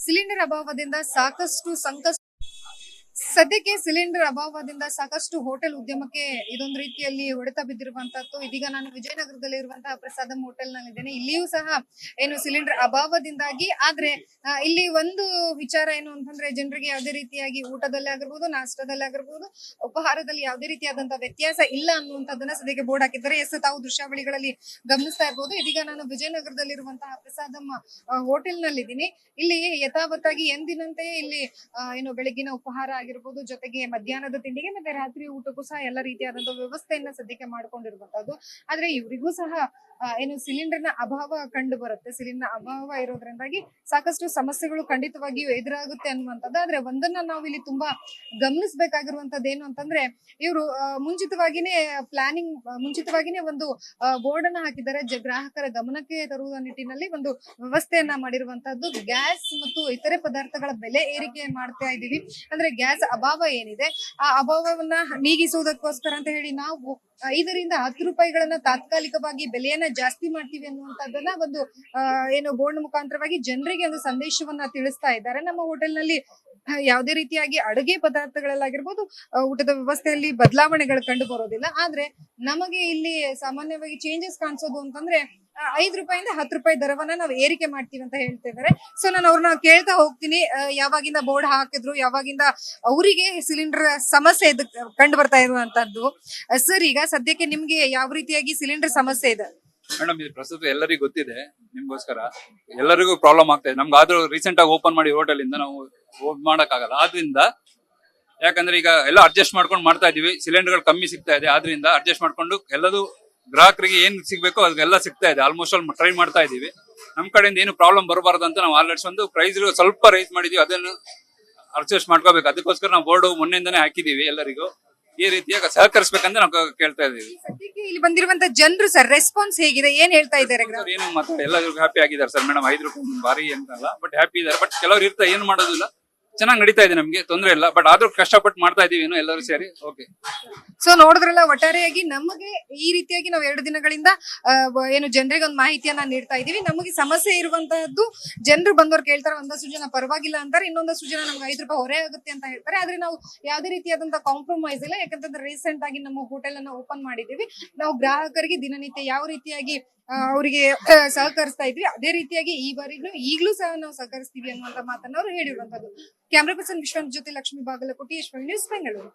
Cylinder ಅಭಾವದಿಂದ ಸಾಕಷ್ಟು ಸಂಕಷ್ಟ ಸದ್ಯಕ್ಕೆ ಸಿಲಿಂಡರ್ ಅಭಾವದಿಂದ ಸಾಕಷ್ಟು ಹೋಟೆಲ್ ಉದ್ಯಮಕ್ಕೆ ಇದೊಂದು ರೀತಿಯಲ್ಲಿ ಹೊಡೆತ ಬಿದ್ದಿರುವಂತದ್ದು. ಇದೀಗ ನಾನು ವಿಜಯನಗರದಲ್ಲಿ ಇರುವಂತಹ ಪ್ರಸಾದಂ ಹೋಟೆಲ್ ನಲ್ಲಿ ಇದ್ದೇನೆ. ಇಲ್ಲಿಯೂ ಸಹ ಏನು ಸಿಲಿಂಡರ್ ಅಭಾವದಿಂದಾಗಿ ಆದ್ರೆ ಇಲ್ಲಿ ಒಂದು ವಿಚಾರ ಏನು ಅಂತಂದ್ರೆ ಜನರಿಗೆ ಯಾವುದೇ ರೀತಿಯಾಗಿ ಊಟದಲ್ಲಿ ಆಗಿರ್ಬೋದು, ನಾಷ್ಟದಲ್ಲಿ ಆಗಿರ್ಬೋದು, ಉಪಹಾರದಲ್ಲಿ ಯಾವುದೇ ರೀತಿಯಾದಂತಹ ವ್ಯತ್ಯಾಸ ಇಲ್ಲ ಅನ್ನುವಂಥದ್ದನ್ನ ಸದ್ಯಕ್ಕೆ ಬೋರ್ಡ್ ಹಾಕಿದ್ದಾರೆ. ತಾವು ದೃಶ್ಯಾವಳಿಗಳಲ್ಲಿ ಗಮನಿಸ್ತಾ ಇರ್ಬೋದು. ಇದೀಗ ನಾನು ವಿಜಯನಗರದಲ್ಲಿ ಇರುವಂತಹ ಪ್ರಸಾದಂ ಹೋಟೆಲ್ ನಲ್ಲಿ ಇದ್ದೀನಿ. ಇಲ್ಲಿ ಯಥಾವತ್ತಾಗಿ ಎಂದಿನಂತೆ ಇಲ್ಲಿ ಏನು ಬೆಳಗಿನ ಉಪಹಾರ ಆಗಿರ್ಬೋದು, ಜೊತೆಗೆ ಮಧ್ಯಾಹ್ನದ ತಿಂಡಿಗೆ ಮತ್ತೆ ರಾತ್ರಿ ಊಟಕ್ಕೂ ಸಹ ಎಲ್ಲ ರೀತಿಯಾದಂತಹ ವ್ಯವಸ್ಥೆಯನ್ನ ಸದ್ಯಕ್ಕೆ ಮಾಡ್ಕೊಂಡಿರುವಂತದ್ದು. ಆದ್ರೆ ಇವರಿಗೂ ಸಹ ಏನು ಸಿಲಿಂಡರ್ ನ ಅಭಾವ ಕಂಡು ಬರುತ್ತೆ. ಸಿಲಿಂಡರ್ ಅಭಾವ ಇರೋದ್ರಿಂದಾಗಿ ಸಾಕಷ್ಟು ಸಮಸ್ಯೆಗಳು ಖಂಡಿತವಾಗಿಯೂ ಎದುರಾಗುತ್ತೆ ಅನ್ನುವಂಥದ್ದು. ಆದ್ರೆ ಒಂದನ್ನ ನಾವು ಇಲ್ಲಿ ತುಂಬಾ ಗಮನಿಸಬೇಕಾಗಿರುವಂತದ್ದು ಏನು ಅಂತಂದ್ರೆ, ಇವರು ಮುಂಚಿತವಾಗಿನೇ ಒಂದು ಬೋರ್ಡ್ ಅನ್ನ ಹಾಕಿದ್ದಾರೆ. ಗ್ರಾಹಕರ ಗಮನಕ್ಕೆ ತರುವ ನಿಟ್ಟಿನಲ್ಲಿ ಒಂದು ವ್ಯವಸ್ಥೆಯನ್ನ ಮಾಡಿರುವಂತದ್ದು. ಗ್ಯಾಸ್ ಮತ್ತು ಇತರೆ ಪದಾರ್ಥಗಳ ಬೆಲೆ ಏರಿಕೆ ಮಾಡ್ತಾ ಇದೀವಿ ಅಂದ್ರೆ ಗ್ಯಾಸ್ ಅಭಾವ ಏನಿದೆ ಆ ಅಭಾವವನ್ನ ನೀಗಿಸುವುದಕ್ಕೋಸ್ಕರ ಅಂತ ಹೇಳಿ ನಾವು 5 ರಿಂದ 10 ರೂಪಾಯಿಗಳನ್ನ ತಾತ್ಕಾಲಿಕವಾಗಿ ಬೆಲೆಯನ್ನ ಜಾಸ್ತಿ ಮಾಡ್ತೀವಿ ಅನ್ನುವಂಥದ್ದನ್ನ ಒಂದು ಏನು ಬೋರ್ಡ್ ಮುಖಾಂತರವಾಗಿ ಜನರಿಗೆ ಒಂದು ಸಂದೇಶವನ್ನ ತಿಳಿಸ್ತಾ ಇದ್ದಾರೆ. ನಮ್ಮ ಹೋಟೆಲ್ ನಲ್ಲಿ ಯಾವುದೇ ರೀತಿಯಾಗಿ ಅಡುಗೆ ಪದಾರ್ಥಗಳಲ್ಲಾಗಿರ್ಬೋದು, ಊಟದ ವ್ಯವಸ್ಥೆಯಲ್ಲಿ ಬದಲಾವಣೆಗಳು ಕಂಡು ಬರೋದಿಲ್ಲ. ಆದ್ರೆ ನಮಗೆ ಇಲ್ಲಿ ಸಾಮಾನ್ಯವಾಗಿ ಚೇಂಜಸ್ ಕಾಣಿಸೋದು ಅಂತಂದ್ರೆ 5 ರೂಪಾಯಿಂದ 10 ರೂಪಾಯಿ ದರವನ್ನ ನಾವು ಏರಿಕೆ ಮಾಡ್ತೀವಿ ಅಂತ ಹೇಳ್ತಾ ಇದ್ದಾರೆ. ಸೊ ನಾನು ಅವ್ರನ್ನ ಕೇಳ್ತಾ ಹೋಗ್ತೀನಿ, ಯಾವಾಗಿಂದ ಬೋರ್ಡ್ ಹಾಕಿದ್ರು, ಯಾವಾಗಿಂದ ಅವರಿಗೆ ಸಿಲಿಂಡರ್ ಸಮಸ್ಯೆ ಕಂಡು ಬರ್ತಾ ಇರುವಂತದ್ದು. ಸರ್, ಈಗ ಸದ್ಯಕ್ಕೆ ನಿಮ್ಗೆ ಯಾವ ರೀತಿಯಾಗಿ ಸಿಲಿಂಡರ್ ಸಮಸ್ಯೆ ಇದೆ? ಮೇಡಮ್, ಇದು ಪ್ರಸ್ತುತ ಎಲ್ಲರಿಗೂ ಗೊತ್ತಿದೆ. ನಿಮ್ಗೋಸ್ಕರ ಎಲ್ಲರಿಗೂ ಪ್ರಾಬ್ಲಮ್ ಆಗ್ತಾ ಇದೆ. ನಮ್ಗೆ ಆದ್ರೂ ರೀಸೆಂಟ್ ಆಗಿ ಓಪನ್ ಮಾಡಿ ಹೋಟೆಲ್ ಇಂದ ನಾವು ಮಾಡಕ್ ಆಗಲ್ಲ. ಆದ್ರಿಂದ ಯಾಕಂದ್ರೆ ಈಗ ಎಲ್ಲ ಅಡ್ಜಸ್ಟ್ ಮಾಡ್ಕೊಂಡು ಮಾಡ್ತಾ ಇದೀವಿ. ಸಿಲಿಂಡರ್ಗಳು ಕಮ್ಮಿ ಸಿಗ್ತಾ ಇದೆ. ಆದ್ರಿಂದ ಅಡ್ಜಸ್ಟ್ ಮಾಡ್ಕೊಂಡು ಎಲ್ಲದೂ ಗ್ರಾಹಕರಿಗೆ ಏನ್ ಸಿಗ್ಬೇಕೋ ಅದೆಲ್ಲ ಸಿಗ್ತಾ ಇದೆ. ಆಲ್ಮೋಸ್ಟ್ ಆಲ್ ಟ್ರೈ ಮಾಡ್ತಾ ಇದೀವಿ. ನಮ್ ಕಡೆಯಿಂದ ಏನು ಪ್ರಾಬ್ಲಮ್ ಬರಬಾರ್ದು ಅಂತ ನಾವು ಆಲ್ರೆಡಿ ಒಂದು ಪ್ರೈಸ್ ಸ್ವಲ್ಪ ರೈಸ್ ಮಾಡಿದೀವಿ. ಅದನ್ನು ಅಡ್ಜಸ್ಟ್ ಮಾಡ್ಕೋಬೇಕು. ಅದಕ್ಕೋಸ್ಕರ ನಾವು ಬೋರ್ಡ್ ಮೊನ್ನೆಯಿಂದಾನೇ ಹಾಕಿದೀವಿ. ಎಲ್ಲರಿಗೂ ಈ ರೀತಿಯಾಗಿ ಸಹಕರಿಸಬೇಕಂತ ನಾವು ಕೇಳ್ತಾ ಇದೀವಿ. ಸದ್ಯಕ್ಕೆ ಇಲ್ಲಿ ಬಂದಿರುವಂತ ಜನರು ಸರ್ ರೆಸ್ಪಾನ್ಸ್ ಹೇಗಿದೆ, ಏನ್ ಹೇಳ್ತಾ ಇದ್ದಾರೆ? ಏನು ಮತ್ತೆ ಎಲ್ಲರಿಗೂ ಹ್ಯಾಪಿ ಆಗಿದ್ದಾರೆ ಸರ್. ಮೇಡಮ್, 5 ರೂಪಾಯಿ ಭಾರಿ ಅಂತಲ್ಲ, ಬಟ್ ಹ್ಯಾಪಿ ಇದಾರೆ. ಬಟ್ ಕೆಲವ್ರು ಇರ್ತಾ ಏನು ಮಾಡೋದಿಲ್ಲ. ಚೆನ್ನಾಗಿ ನಡೀತಾ ಇದೆ, ನಮ್ಗೆ ತೊಂದರೆ ಇಲ್ಲ. ಬಟ್ ಆದ್ರೂ ಕಷ್ಟಪಟ್ಟು ಮಾಡ್ತಾ ಇದೀವಿ ಎಲ್ಲರೂ ಸೇರಿ. ಓಕೆ. ಸೊ ನೋಡಿದ್ರಲ್ಲ, ಒಟ್ಟಾರೆಯಾಗಿ ನಮಗೆ ಈ ರೀತಿಯಾಗಿ ನಾವು 2 ದಿನಗಳಿಂದ ಏನು ಜನರಿಗೆ ಒಂದು ಮಾಹಿತಿಯನ್ನ ನೀಡ್ತಾ ಇದೀವಿ. ನಮಗೆ ಸಮಸ್ಯೆ ಇರುವಂತಹದ್ದು ಜನರು ಬಂದವ್ರು ಕೇಳ್ತಾರೆ, ಒಂದಷ್ಟು ಜನ ಪರವಾಗಿಲ್ಲ ಅಂತಾರೆ, ಇನ್ನೊಂದಷ್ಟು ಜನ ನಮ್ಗೆ 5 ರೂಪಾಯಿ ಹೊರೆ ಆಗುತ್ತೆ ಅಂತ ಹೇಳ್ತಾರೆ. ಆದ್ರೆ ನಾವು ಯಾವುದೇ ರೀತಿಯಾದಂತಹ ಕಾಂಪ್ರಮೈಸ್ ಇಲ್ಲ. ಯಾಕಂತಂದ್ರೆ ರೀಸೆಂಟ್ ಆಗಿ ನಮ್ಮ ಹೋಟೆಲ್ ಅನ್ನ ಓಪನ್ ಮಾಡಿದೀವಿ. ನಾವು ಗ್ರಾಹಕರಿಗೆ ದಿನನಿತ್ಯ ಯಾವ ರೀತಿಯಾಗಿ ಅವರಿಗೆ ಸಹಕರಿಸ್ತಾ ಇದ್ವಿ, ಅದೇ ರೀತಿಯಾಗಿ ಈ ಬಾರಿಗೂ ಈಗಲೂ ಸಹ ನಾವು ಸಹಕರಿಸ್ತೀವಿ ಅನ್ನುವಂತ ಮಾತನ್ನ ಅವರು ಹೇಳಿರುವಂತದ್ದು. ಕ್ಯಾಮ್ರಾ ಪರ್ಸನ್ ವಿಶ್ವನಾಥ್ ಜೊತೆ ಲಕ್ಷ್ಮೀ ಬಾಗಲಕೋಟೆ, ಯಶವಂತ ನ್ಯೂಸ್, ಬೆಂಗಳೂರು.